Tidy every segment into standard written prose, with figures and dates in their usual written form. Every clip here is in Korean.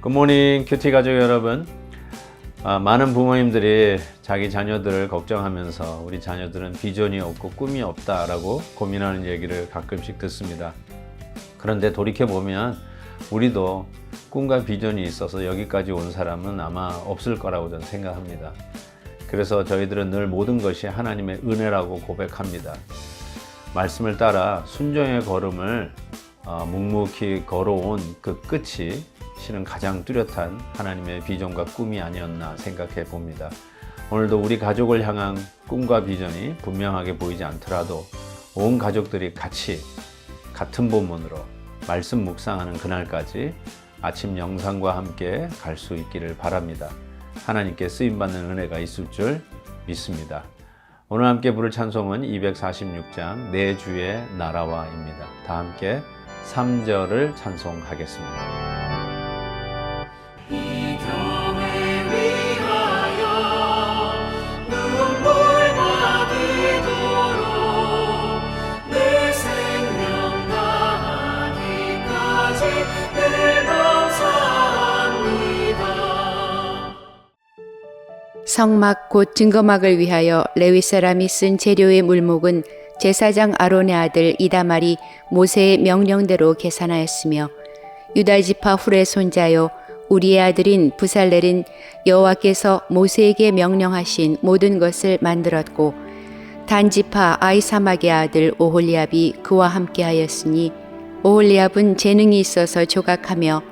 굿모닝 큐티 가족 여러분. 많은 부모님들이 자기 자녀들을 걱정하면서 우리 자녀들은 비전이 없고 꿈이 없다라고 고민하는 얘기를 가끔씩 듣습니다. 그런데 돌이켜보면 우리도 꿈과 비전이 있어서 여기까지 온 사람은 아마 없을 거라고 저는 생각합니다. 그래서 저희들은 늘 모든 것이 하나님의 은혜라고 고백합니다. 말씀을 따라 순종의 걸음을 묵묵히 걸어온 그 끝이 실은 가장 뚜렷한 하나님의 비전과 꿈이 아니었나 생각해 봅니다. 오늘도 우리 가족을 향한 꿈과 비전이 분명하게 보이지 않더라도 온 가족들이 같이 같은 본문으로 말씀 묵상하는 그날까지 아침 영상과 함께 갈 수 있기를 바랍니다. 하나님께 쓰임받는 은혜가 있을 줄 믿습니다. 오늘 함께 부를 찬송은 246장 내 주의 나라와입니다. 다 함께 3절을 찬송하겠습니다. 성막 곧 증거막을 위하여 레위 사람이 쓴 재료의 물목은 제사장 아론의 아들 이다말이 모세의 명령대로 계산하였으며 유다 지파 훌의 손자요 우리의 아들인 부살렐은 여호와께서 모세에게 명령하신 모든 것을 만들었고 단 지파 아히사막의 아들 오홀리압이 그와 함께하였으니 오홀리압은 재능이 있어서 조각하며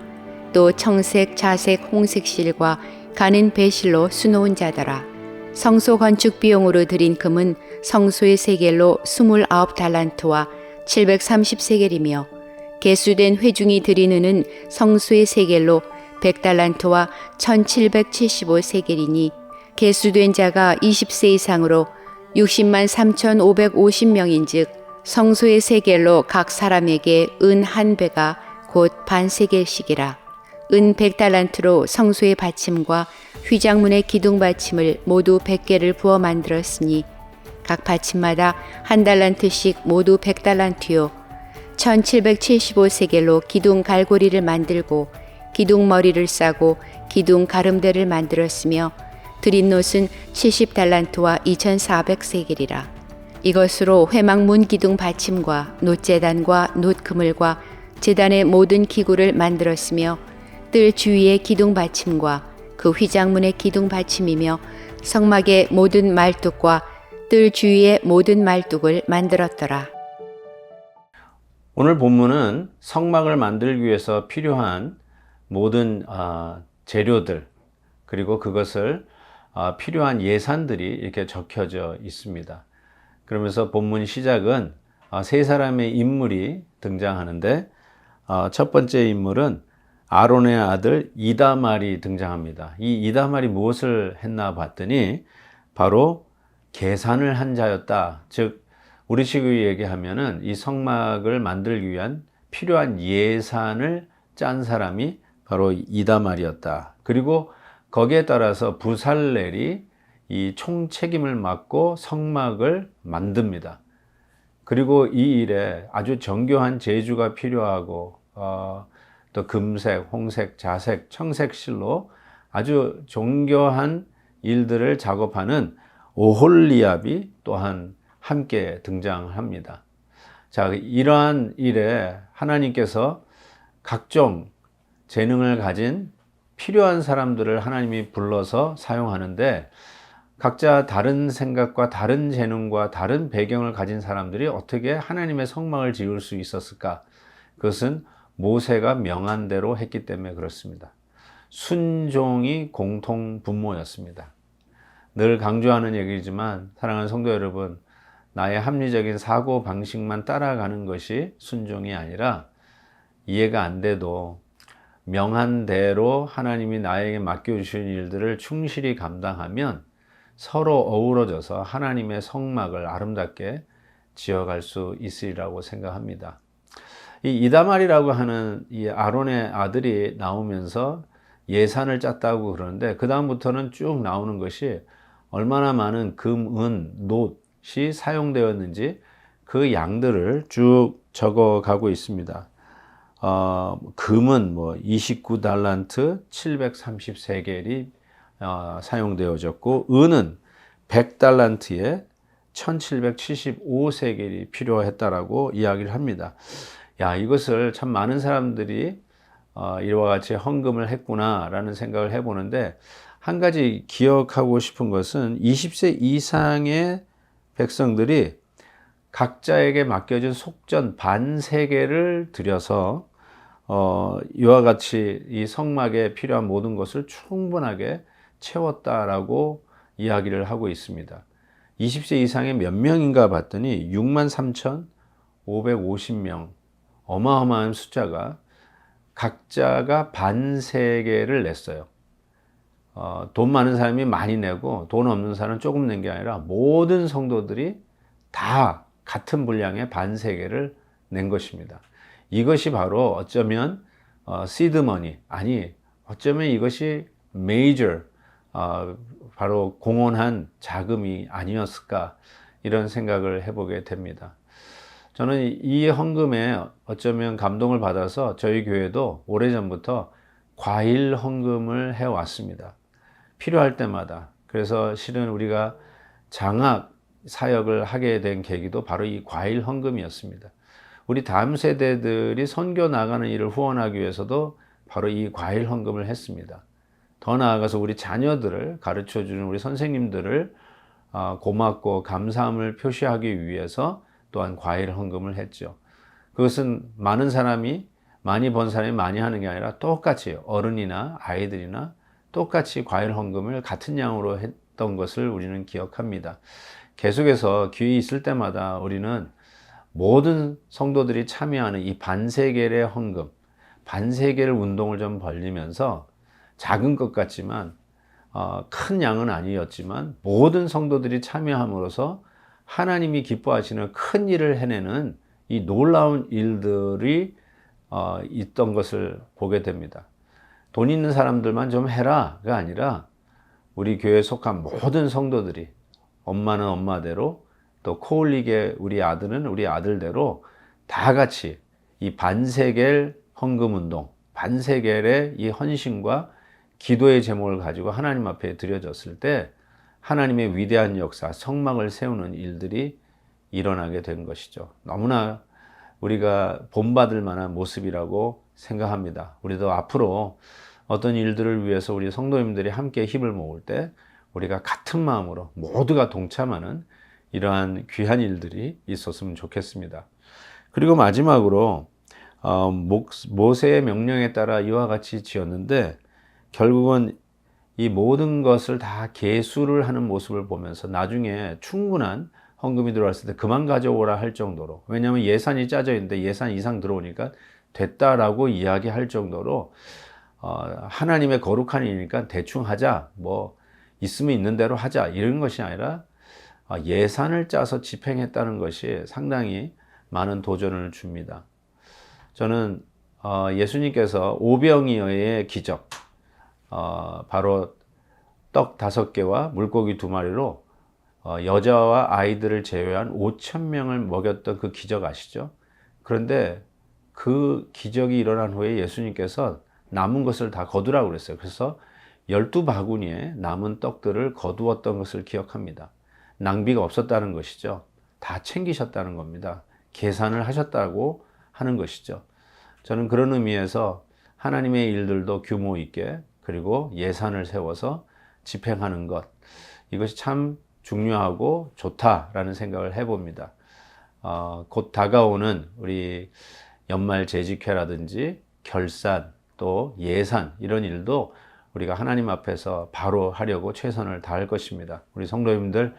또 청색, 자색, 홍색 실과 가는 배실로 수놓은 자더라. 성소 건축 비용으로 들인 금은 성소의 세겔로 29달란트와 730세겔이며 개수된 회중이 들인 은은 성소의 세겔로 100달란트와 1775세겔이니 개수된 자가 20세 이상으로 60만 3,550명인즉 성소의 세겔로 각 사람에게 은 한 배가 곧 반세겔씩이라. 은 100달란트로 성소의 받침과 휘장문의 기둥 받침을 모두 100개를 부어 만들었으니 각 받침마다 한 달란트씩 모두 100달란트요 1775세겔로 기둥 갈고리를 만들고 기둥 머리를 싸고 기둥 가름대를 만들었으며 드린 놋은 70달란트와 2400세겔이라. 이것으로 회막문 기둥 받침과 놋제단과 놋그물과 제단의 모든 기구를 만들었으며 뜰 주위의 기둥 받침과 그 휘장문의 기둥 받침이며 성막의 모든 말뚝과 뜰 주위의 모든 말뚝을 만들었더라. 오늘 본문은 성막을 만들기 위해서 필요한 모든 재료들 그리고 그것을 필요한 예산들이 이렇게 적혀져 있습니다. 그러면서 본문 시작은 세 사람의 인물이 등장하는데 첫 번째 인물은 아론의 아들 이다말이 등장합니다. 이 이다말이 무엇을 했나 봤더니 바로 계산을 한 자였다. 즉 우리식으로 얘기하면은 이 성막을 만들기 위한 필요한 예산을 짠 사람이 바로 이다말이었다. 그리고 거기에 따라서 부살렐이 이 총책임을 맡고 성막을 만듭니다. 그리고 이 일에 아주 정교한 제주가 필요하고 또 금색, 홍색, 자색, 청색 실로 아주 정교한 일들을 작업하는 오홀리압이 또한 함께 등장합니다. 자, 이러한 일에 하나님께서 각종 재능을 가진 필요한 사람들을 하나님이 불러서 사용하는데 각자 다른 생각과 다른 재능과 다른 배경을 가진 사람들이 어떻게 하나님의 성막을 지을 수 있었을까? 그것은 모세가 명한 대로 했기 때문에 그렇습니다. 순종이 공통 분모였습니다. 늘 강조하는 얘기지만 사랑하는 성도 여러분, 나의 합리적인 사고 방식만 따라가는 것이 순종이 아니라 이해가 안 돼도 명한 대로 하나님이 나에게 맡겨주신 일들을 충실히 감당하면 서로 어우러져서 하나님의 성막을 아름답게 지어갈 수 있으리라고 생각합니다. 이 이다말이라고 하는 이 아론의 아들이 나오면서 예산을 짰다고 그러는데 그 다음부터는 쭉 나오는 것이 얼마나 많은 금, 은, 놋이 사용되었는지 그 양들을 쭉 적어 가고 있습니다. 금은 뭐 29달란트 733개리 사용되어졌고, 은은 100달란트에 1775세겔이 필요했다라고 이야기를 합니다. 야, 이것을 참 많은 사람들이 이와 같이 헌금을 했구나라는 생각을 해보는데, 한 가지 기억하고 싶은 것은 20세 이상의 백성들이 각자에게 맡겨진 속전 반세겔을 들여서 이와 같이 이 성막에 필요한 모든 것을 충분하게 채웠다라고 이야기를 하고 있습니다. 20세 이상의 몇 명인가 봤더니 63,550명, 어마어마한 숫자가 각자가 반세겔을 냈어요. 돈 많은 사람이 많이 내고 돈 없는 사람은 조금 낸 게 아니라 모든 성도들이 다 같은 분량의 반세겔을 낸 것입니다. 이것이 바로 어쩌면 시드머니, 아니 어쩌면 이것이 메이저, 바로 공헌한 자금이 아니었을까, 이런 생각을 해보게 됩니다. 저는 이 헌금에 어쩌면 감동을 받아서 저희 교회도 오래전부터 과일 헌금을 해왔습니다. 필요할 때마다. 그래서 실은 우리가 장학 사역을 하게 된 계기도 바로 이 과일 헌금이었습니다. 우리 다음 세대들이 선교 나가는 일을 후원하기 위해서도 바로 이 과일 헌금을 했습니다. 더 나아가서 우리 자녀들을 가르쳐주는 우리 선생님들을 고맙고 감사함을 표시하기 위해서 또한 과일 헌금을 했죠. 그것은 많은 사람이, 많이 번 사람이 많이 하는 게 아니라 똑같이 어른이나 아이들이나 똑같이 과일 헌금을 같은 양으로 했던 것을 우리는 기억합니다. 계속해서 기회 있을 때마다 우리는 모든 성도들이 참여하는 이 반세겔의 헌금, 반세겔 운동을 좀 벌리면서 작은 것 같지만 큰 양은 아니었지만 모든 성도들이 참여함으로써 하나님이 기뻐하시는 큰 일을 해내는 이 놀라운 일들이 있던 것을 보게 됩니다. 돈 있는 사람들만 좀 해라가 아니라 우리 교회에 속한 모든 성도들이, 엄마는 엄마대로 또 코올릭의 우리 아들은 우리 아들대로 다 같이 이 반세겔 헌금 운동, 반세겔의 이 헌신과 기도의 제목을 가지고 하나님 앞에 드려졌을 때 하나님의 위대한 역사, 성막을 세우는 일들이 일어나게 된 것이죠. 너무나 우리가 본받을 만한 모습이라고 생각합니다. 우리도 앞으로 어떤 일들을 위해서 우리 성도님들이 함께 힘을 모을 때 우리가 같은 마음으로 모두가 동참하는 이러한 귀한 일들이 있었으면 좋겠습니다. 그리고 마지막으로 모세의 명령에 따라 이와 같이 지었는데, 결국은 이 모든 것을 다 계수를 하는 모습을 보면서 나중에 충분한 헌금이 들어왔을 때 그만 가져오라 할 정도로, 왜냐하면 예산이 짜져 있는데 예산 이상 들어오니까 됐다라고 이야기할 정도로 하나님의 거룩한 일이니까 대충 하자, 뭐 있으면 있는 대로 하자, 이런 것이 아니라 예산을 짜서 집행했다는 것이 상당히 많은 도전을 줍니다. 저는 예수님께서 오병이어의 기적, 바로 떡 5개와 물고기 2마리로 여자와 아이들을 제외한 5,000명을 먹였던 그 기적 아시죠? 그런데 그 기적이 일어난 후에 예수님께서 남은 것을 다 거두라고 그랬어요. 그래서 12바구니에 남은 떡들을 거두었던 것을 기억합니다. 낭비가 없었다는 것이죠. 다 챙기셨다는 겁니다. 계산을 하셨다고 하는 것이죠. 저는 그런 의미에서 하나님의 일들도 규모 있게, 그리고 예산을 세워서 집행하는 것, 이것이 참 중요하고 좋다라는 생각을 해봅니다. 곧 다가오는 우리 연말 재직회라든지 결산, 또 예산, 이런 일도 우리가 하나님 앞에서 바로 하려고 최선을 다할 것입니다. 우리 성도님들,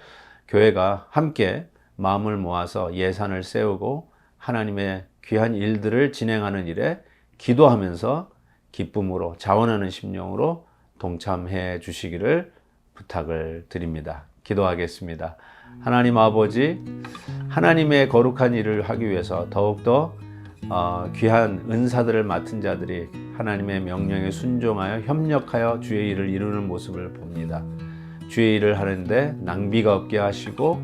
교회가 함께 마음을 모아서 예산을 세우고 하나님의 귀한 일들을 진행하는 일에 기도하면서 기쁨으로, 자원하는 심령으로 동참해 주시기를 부탁을 드립니다. 기도하겠습니다. 하나님 아버지, 하나님의 거룩한 일을 하기 위해서 더욱더 귀한 은사들을 맡은 자들이 하나님의 명령에 순종하여 협력하여 주의 일을 이루는 모습을 봅니다. 주의 일을 하는데 낭비가 없게 하시고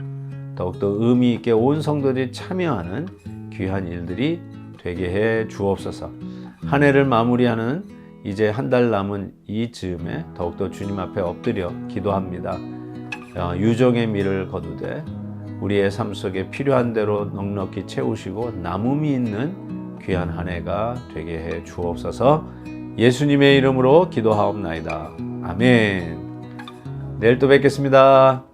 더욱더 의미 있게 온 성도들이 참여하는 귀한 일들이 되게 해 주옵소서. 한 해를 마무리하는 이제 한 달 남은 이 즈음에 더욱더 주님 앞에 엎드려 기도합니다. 유종의 미를 거두되 우리의 삶 속에 필요한 대로 넉넉히 채우시고 남음이 있는 귀한 한 해가 되게 해 주옵소서. 예수님의 이름으로 기도하옵나이다. 아멘. 내일 또 뵙겠습니다.